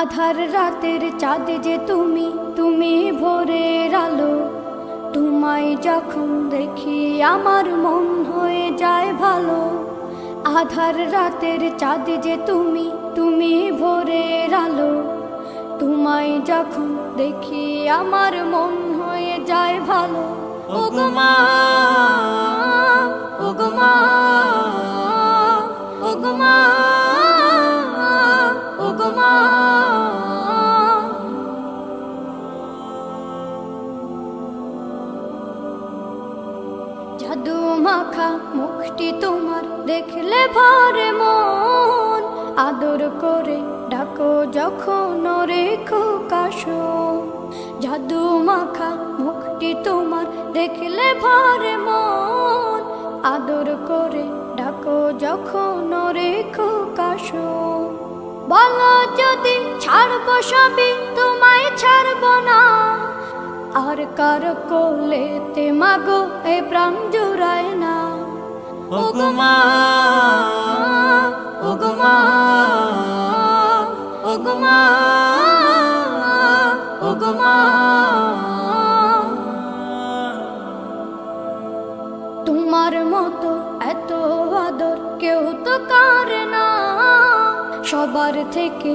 আধার রাতের চাঁদ যে তুমি, তুমি ভোরের আলো। তোমায় যখন দেখি আমার মন হয়ে যায় ভালো। আধার রাতের চাঁদ যে তুমি, তুমি ভোরের আলো। তোমায় যখন দেখি আমার মন হয়ে যায় ভালো। ওগো মা, ওগো মা, ওগো মা, ওগো মা। জাদু মাখা মুখটি তোমার দেখলে ভরে মন। আদর করে ডাকো যখন রেখো কাশো। জাদু মাখা মুখটি তোমার দেখলে ভরে মন। আদর করে ডাকো যখন রেখো কাশো। বলো যদি ছাড়বো সবই, তোমায় ছাড়বো না। আর কার কোলেতে মাগো এ প্রাণ জুড়ায় না। ওগো মা, ওগো মা, ওগো মা, ওগো মা। তোমার মতো এত আদর কেউ তো করে না। সবার থেকে